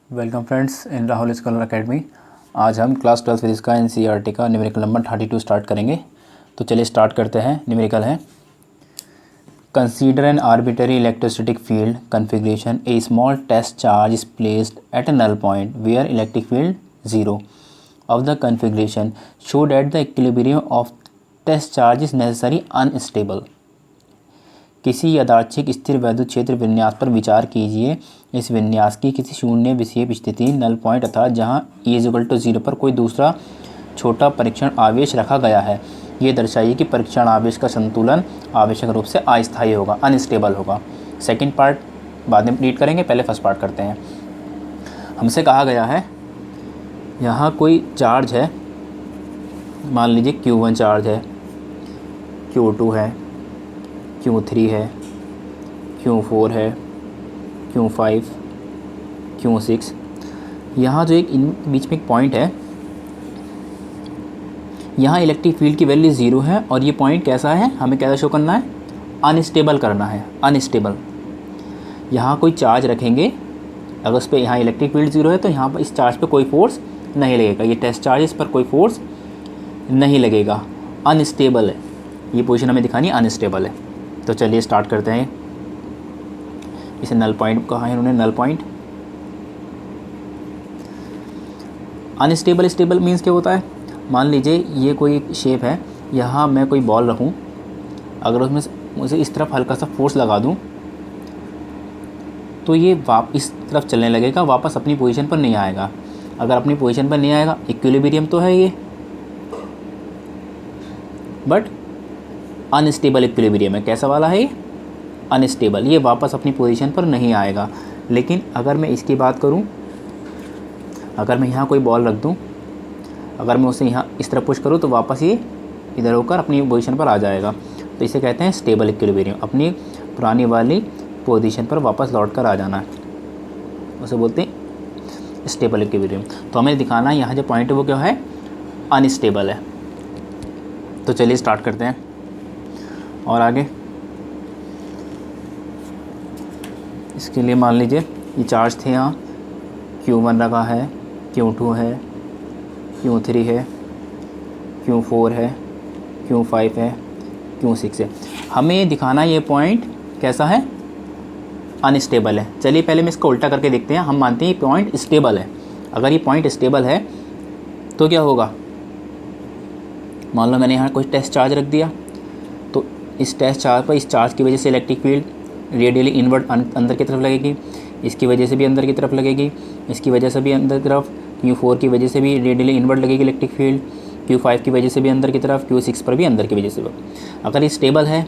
Welcome friends in Rahul scholar academy. आज हम class 12 physics का एनसीईआरटी का न्यूमेरिकल नंबर 32 स्टार्ट करेंगे। तो चलिए स्टार्ट करते हैं। न्यूमेरिकल है, consider an arbitrary electrostatic field configuration, a small test charge is placed at a null point where electric field 0 of the configuration show that the equilibrium of test charge is necessary unstable। किसी यादृच्छिक स्थिर वैद्युत क्षेत्र विन्यास पर विचार कीजिए। इस विन्यास की किसी शून्य विक्षेप स्थिति नल पॉइंट अर्थात जहां E=0 पर कोई दूसरा छोटा परीक्षण आवेश रखा गया है। ये दर्शाइए कि परीक्षण आवेश का संतुलन आवश्यक रूप से अस्थायी होगा, अनस्टेबल होगा। सेकंड पार्ट बाद में रीड करेंगे, पहले फर्स्ट पार्ट करते हैं। हमसे कहा गया है यहाँ कोई चार्ज है, मान लीजिए Q1 चार्ज है, Q2 है, Q3 है, Q4 है, Q5, Q6। यहाँ जो एक इन बीच में एक पॉइंट है, यहाँ इलेक्ट्रिक फील्ड की वैल्यू 0 है और ये पॉइंट कैसा है, हमें कैसा शो करना है, अनस्टेबल करना है, अनस्टेबल। यहाँ कोई चार्ज रखेंगे, अगर उस पर यहाँ इलेक्ट्रिक फील्ड 0 है तो यहाँ पर इस चार्ज पे कोई फोर्स नहीं लगेगा, ये टेस्ट चार्ज इस पर कोई फोर्स नहीं लगेगा, अनस्टेबल है। ये पोजीशन हमें दिखानी है, अनस्टेबल है। तो चलिए स्टार्ट करते हैं। इसे नल पॉइंट कहा है इन्होंने, null point. Unstable stable means क्या होता है, मान लीजिए ये कोई शेप है, यहाँ मैं कोई बॉल रखूँ, अगर उसमें मुझे इस तरफ हल्का सा फोर्स लगा दूँ तो ये इस तरफ चलने लगेगा, वापस अपनी पोजीशन पर नहीं आएगा। अगर अपनी पोजीशन पर नहीं आएगा, इक्विलिब्रियम तो है ये, बट अनस्टेबल इक्विलिब्रियम है। कैसा वाला है ये, अनस्टेबल, ये वापस अपनी पोजीशन पर नहीं आएगा। लेकिन अगर मैं इसकी बात करूं, अगर मैं यहाँ कोई बॉल रख दूं, अगर मैं उसे यहाँ इस तरफ पुश करूं तो वापस ये इधर होकर अपनी पोजीशन पर आ जाएगा। तो इसे कहते हैं स्टेबल इक्विलिब्रियम, अपनी पुरानी वाली पोजीशन पर वापस लौट कर आ जाना है, उसे बोलते हैं स्टेबल इक्विलिब्रियम। तो हमें दिखाना है यहाँ जो पॉइंट है वो क्या है, अनस्टेबल है। तो चलिए स्टार्ट करते हैं और आगे। इसके लिए मान लीजिए ये चार्ज थे, यहाँ Q1 रखा है, Q2 है, Q3 है, Q4 है, Q5 है, Q6 है। हमें दिखाना ये पॉइंट कैसा है, अनस्टेबल है। चलिए पहले मैं इसको उल्टा करके देखते हैं। हम मानते हैं ये पॉइंट स्टेबल है। अगर ये पॉइंट स्टेबल है तो क्या होगा, मान लो मैंने यहाँ कोई टेस्ट चार्ज रख दिया, तो इस टेस्ट चार्ज पर, इस चार्ज की वजह से इलेक्ट्रिक फील्ड रेडियली इनवर्ट अंदर की तरफ लगेगी, इसकी वजह से भी अंदर की तरफ लगेगी, इसकी वजह से भी अंदर की तरफ, Q4 की वजह से भी रेडियली इनवर्ट लगेगी इलेक्ट्रिक फील्ड, Q5 की वजह से भी अंदर की तरफ, Q6 पर भी अंदर की वजह से। अगर ये स्टेबल है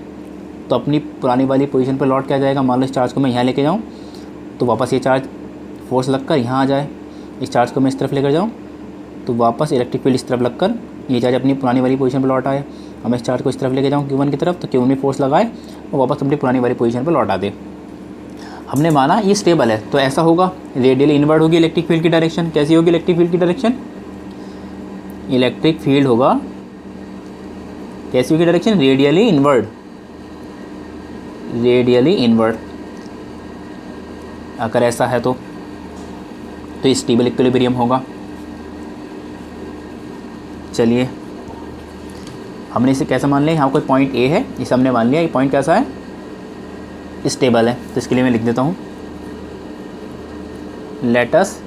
तो अपनी पुरानी वाली पोजीशन पर लौट के आ जाएगा। मान लो इस चार्ज को मैं यहाँ लेके जाऊँ तो वापस ये चार्ज फोर्स लगकर यहाँ आ जाए, इस चार्ज को मैं इस तरफ लेकर जाऊँ तो वापस इलेक्ट्रिक फील्ड इस तरफ लगकर ये चार्ज अपनी पुरानी वाली पोजीशन पर लौट आए। हम इस चार्ज को इस तरफ लेके जाऊँ Q1 की तरफ, तो Q1 में फोर्स लगाए और वापस अपनी पुरानी वाली पोजीशन पर लौटा दे। हमने माना ये स्टेबल है, तो ऐसा होगा, रेडियली इनवर्ट होगी इलेक्ट्रिक फील्ड की डायरेक्शन। कैसी होगी इलेक्ट्रिक फील्ड की डायरेक्शन, इलेक्ट्रिक फील्ड होगा कैसी होगी direction, radially inward, radially inward. अगर ऐसा है तो स्टेबल इक्विलिब्रियम होगा। चलिए हमने इसे कैसा मान लिया, यहाँ कोई पॉइंट A है, इसे हमने मान लिया ये पॉइंट कैसा है, स्टेबल है। तो इसके लिए मैं लिख देता हूँ, let us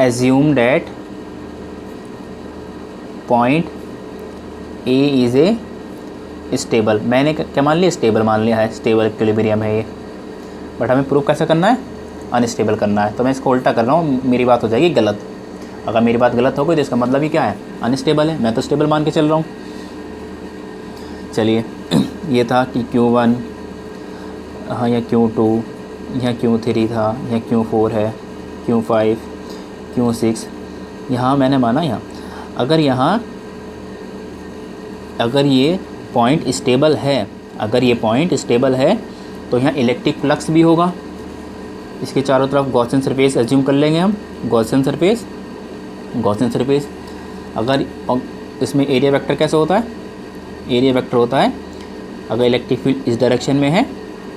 assume that point A is a stable. मैंने क्या मान लिया, स्टेबल मान लिया है, स्टेबल इक्विलिब्रियम है ये। बट हमें प्रूव कैसे करना है, अनस्टेबल करना है। तो मैं इसको उल्टा कर रहा हूँ, मेरी बात हो जाएगी गलत। अगर मेरी बात गलत हो गई तो इसका मतलब ही क्या है, अनस्टेबल है। मैं तो स्टेबल मान के चल रहा हूँ। चलिए ये था कि Q1, हाँ या Q2, यहाँ Q3 था, यहाँ Q4 है, Q5, Q6। यहाँ मैंने माना अगर ये पॉइंट स्टेबल है, अगर ये पॉइंट स्टेबल है तो यहाँ इलेक्ट्रिक फ्लक्स भी होगा। इसके चारों तरफ गॉसियन सरफेस एज्यूम कर लेंगे हम, गॉसियन सरफेस। अगर इसमें एरिया वेक्टर कैसे होता है, एरिया वेक्टर होता है, अगर इलेक्ट्रिक फील्ड इस डायरेक्शन में है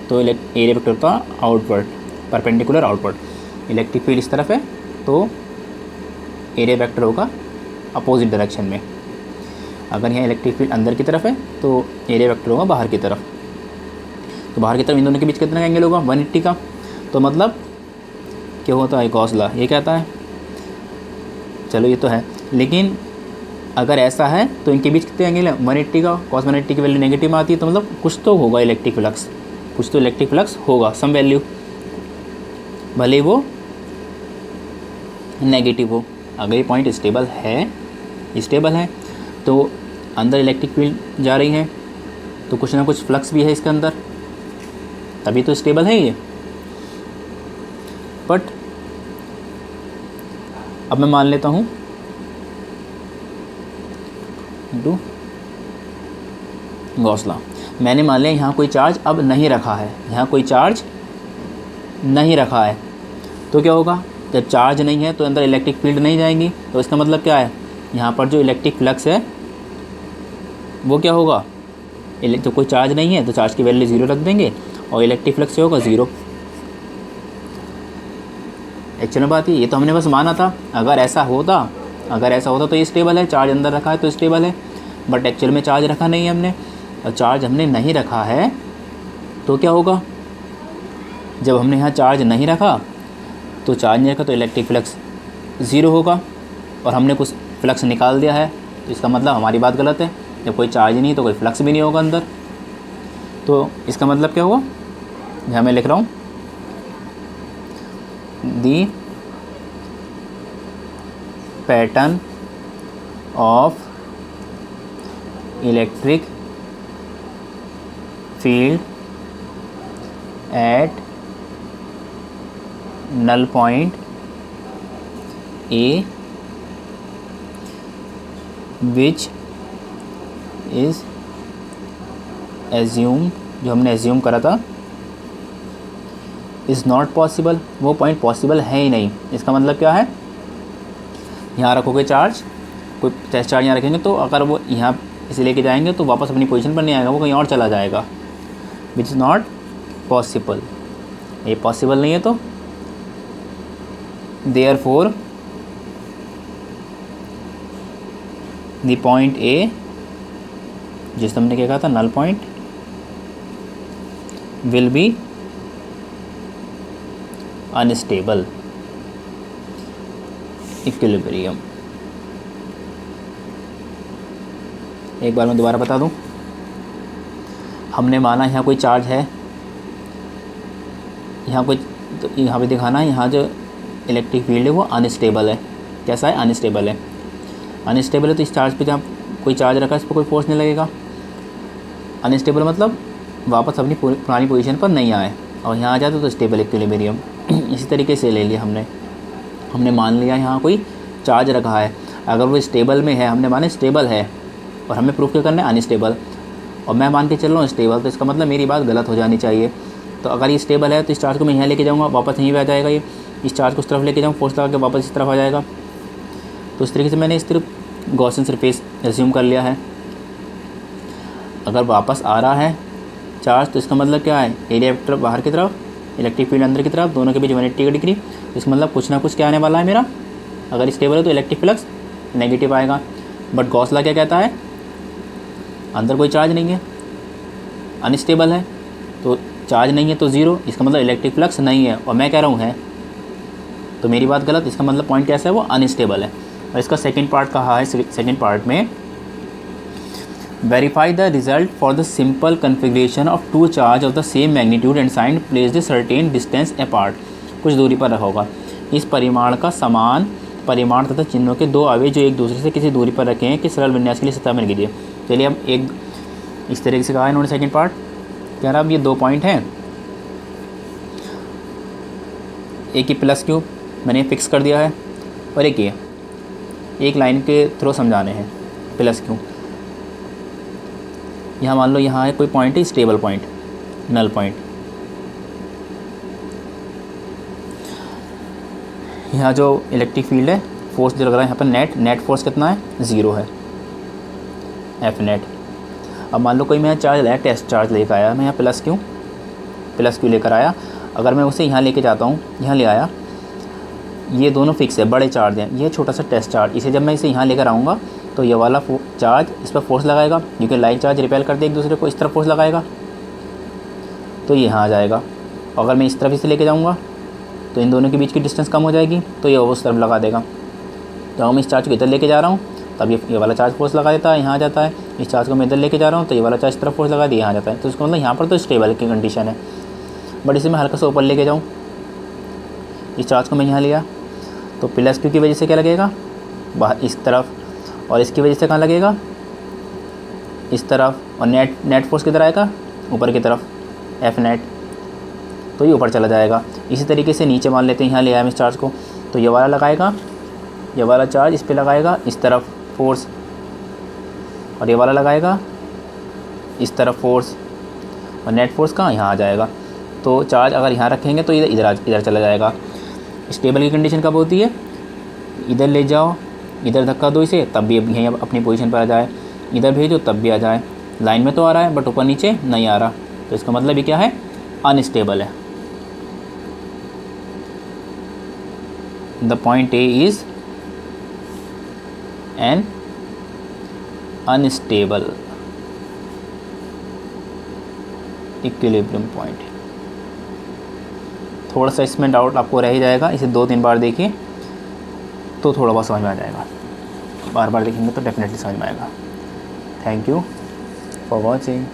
तो एरिया वेक्टर होता है outward, perpendicular outward. Electric field इस तरफ है तो एरिया वेक्टर होगा अपोजिट डायरेक्शन में। अगर यहाँ इलेक्ट्रिक फील्ड अंदर की तरफ है तो एरिया वेक्टर होगा बाहर की तरफ। तो बाहर की तरफ इन दोनों के बीच कितना एंगल होगा 180 का। तो मतलब क्या होता है गॉस लॉ ये कहता है। चलो ये तो है, लेकिन अगर ऐसा है तो इनके बीच कितने एंगल है 180 का। cos 180 की वैल्यू नेगेटिव में आती है तो मतलब कुछ तो होगा इलेक्ट्रिक फ्लक्स, कुछ तो इलेक्ट्रिक फ्लक्स होगा, सम वैल्यू, भले वो नेगेटिव हो। अगर ये पॉइंट स्टेबल है तो अंदर इलेक्ट्रिक फील्ड जा रही है तो कुछ ना कुछ फ्लक्स भी है इसके अंदर, तभी तो स्टेबल है ये। बट अब मैं मान लेता हूँ गॉस लॉ, मैंने मान लिया यहाँ कोई चार्ज अब नहीं रखा है, यहाँ कोई चार्ज नहीं रखा है तो क्या होगा, जब चार्ज नहीं है तो अंदर इलेक्ट्रिक फील्ड नहीं जाएंगी। तो इसका मतलब क्या है, यहाँ पर जो इलेक्ट्रिक फ्लक्स है वो क्या होगा, तो कोई चार्ज नहीं है तो चार्ज की वैल्यू 0 रख देंगे और इलेक्ट्रिक फ्लक्स से होगा 0। एक्चुअल में बात ये तो हमने बस माना था। अगर ऐसा होता तो ये स्टेबल है, चार्ज अंदर रखा है तो स्टेबल है। बट एक्चुअल में चार्ज रखा नहीं है हमने, और चार्ज हमने नहीं रखा है तो क्या होगा, जब हमने यहाँ चार्ज नहीं रखा तो इलेक्ट्रिक फ्लक्स 0 होगा और हमने कुछ फ्लक्स निकाल दिया है, तो इसका मतलब हमारी बात गलत है। जब कोई चार्ज नहीं तो कोई फ्लक्स भी नहीं होगा अंदर। तो इसका मतलब क्या हुआ, यहाँ मैं लिख रहा हूँ the pattern of electric field at null point A which is assumed, जो हमने एज्यूम करा था, इज़ नॉट पॉसिबल, वो पॉइंट पॉसिबल है ही नहीं। इसका मतलब क्या है, यहाँ रखोगे चार्ज, कोई चार्ज यहाँ रखेंगे तो अगर वो यहाँ इसे लेके जाएंगे तो वापस अपनी पोजीशन पर नहीं आएगा, वो कहीं और चला जाएगा, विच इज़ नॉट पॉसिबल। ये पॉसिबल नहीं है तो therefore the point A, जिस हमने क्या कहा था null point, will be unstable equilibrium। एक बार मैं दोबारा बता दूं, हमने माना यहाँ कोई चार्ज है, यहाँ कोई, तो यहाँ पे दिखाना है यहाँ जो इलेक्ट्रिक फील्ड है वो अनस्टेबल है। कैसा है, अनस्टेबल है। अनस्टेबल है तो इस चार्ज पे जहाँ कोई चार्ज रखा है इस पर कोई फोर्स नहीं लगेगा। अनस्टेबल मतलब वापस अपनी पुरानी पोजीशन पर नहीं आए, और यहाँ आ जाते तो स्टेबल इक्विलिब्रियम। इसी तरीके से ले लिया हमने मान लिया यहाँ कोई चार्ज रखा है, अगर वो स्टेबल में है, हमने माने स्टेबल है और हमें प्रूफ क्या करना है अनस्टेबल, और मैं मान के चल रहा हूँ स्टेबल, तो इसका मतलब मेरी बात गलत हो जानी चाहिए। तो अगर ये स्टेबल है तो इस चार्ज को मैं यहाँ लेके जाऊँगा, वापस यहीं पे आ जाएगा ये, इस चार्ज को उस तरफ लेके जाऊँ, फोर्स लगा के वापस इस तरफ आ जाएगा। तो इस तरीके से मैंने इस तरफ गॉसियन सरफेस एज्यूम कर लिया है। अगर वापस आ रहा है चार्ज तो इसका मतलब क्या है, एरिया वेक्टर बाहर की तरफ, इलेक्ट्रिक फील्ड अंदर की तरफ, दोनों के बीच 180 डिग्री। तो इसका मतलब कुछ ना कुछ क्या आने वाला है मेरा, अगर स्टेबल है तो इलेक्ट्रिक फ्लक्स नेगेटिव आएगा। बट गॉस लॉ क्या कहता है, अंदर कोई चार्ज नहीं है, अनस्टेबल है, तो चार्ज नहीं है तो 0, इसका मतलब इलेक्ट्रिक फ्लक्स नहीं है, और मैं कह रहा हूँ है, तो मेरी बात गलत। इसका मतलब पॉइंट कैसा है, वो अनस्टेबल है। और इसका सेकंड पार्ट कहा है, सेकंड पार्ट में verify the result for the simple configuration of two charge of the same magnitude and sign placed the certain distance apart, कुछ दूरी पर रखा होगा। इस परिमाण का समान परिमाण तथा चिन्हों के दो आवेश जो एक दूसरे से किसी दूरी पर रखे हैं कि सरल विन्यास के लिए सत्यापन कीजिए। चलिए अब एक इस तरीके से कहा है इन्होंने सेकंड पार्ट, कह रहा अब ये दो पॉइंट हैं, एक ही प्लस क्यू मैंने फिक्स कर दिया है, और एक ये एक लाइन के थ्रू समझाने हैं प्लस क्यू। यहाँ मान लो यहाँ है कोई पॉइंट है स्टेबल पॉइंट, नल पॉइंट, यहाँ जो इलेक्ट्रिक फील्ड है, फोर्स जो लग रहा है यहाँ पर नेट फोर्स कितना है, 0 है, एफ नेट। अब मान लो कोई मैं चार्ज लाया, टेस्ट चार्ज लेकर आया मैं यहाँ प्लस क्यू लेकर आया। अगर मैं उसे यहाँ लेके जाता हूँ, यहाँ ले आया, ये दोनों फिक्स है, बड़े चार्ज हैं, ये छोटा सा टेस्ट चार्ज, इसे जब मैं इसे यहाँ लेकर आऊँगा तो ये वाला चार्ज इस पर फोर्स लगाएगा, क्योंकि लाइन चार्ज रिपेल करते एक दूसरे को, इस तरफ फोर्स लगाएगा तो ये यहाँ आ जाएगा। अगर मैं इस तरफ इसे लेके जाऊँगा तो इन दोनों के बीच की डिस्टेंस कम हो जाएगी, तो ये उस तरफ लगा देगा। तो अगर मैं इस चार्ज को इधर लेके जा रहा हूँ तब ये वाला चार्ज फोर्स लगा देता है, यहाँ आ जाता है। इस चार्ज को मैं इधर लेके जा रहा हूँ तो ये वाला चार्ज इस तरफ फोर्स लगा दिया, यहाँ आ जाता है। तो इसका मतलब यहाँ पर तो स्टेबल की कंडीशन है। बट इसे मैं हल्का सा ऊपर लेके जाऊँ, इस चार्ज को मैं यहाँ लिया तो प्लस क्यू की वजह से क्या लगेगा बाहर इस तरफ, और इसकी वजह से कहाँ लगेगा इस तरफ, और नेट फोर्स किधर आएगा ऊपर की तरफ, एफ नेट, तो ये ऊपर चला जाएगा। इसी तरीके से नीचे मान लेते हैं, यहाँ ले आया हम इस चार्ज को, तो ये वाला लगाएगा, ये वाला चार्ज इस पे लगाएगा इस तरफ फोर्स, और ये वाला लगाएगा इस तरफ फोर्स, और नेट फोर्स कहाँ यहाँ आ जाएगा। तो चार्ज अगर यहाँ रखेंगे तो इधर चला जाएगा। स्टेबल की कंडीशन कब होती है, इधर ले जाओ, इधर धक्का दो इसे, तब भी यहीं अपनी पोजीशन पर आ जाए, इधर भेजो तब भी आ जाए। लाइन में तो आ रहा है बट ऊपर नीचे नहीं आ रहा, तो इसका मतलब ये क्या है, अनस्टेबल है। The point A is an unstable equilibrium point. थोड़ा सा इसमें डाउट आपको रह ही जाएगा, इसे 2-3 बार देखिए तो थोड़ा बहुत समझ में आ जाएगा, बार बार देखेंगे तो डेफिनेटली समझ में आएगा। Thank you for watching.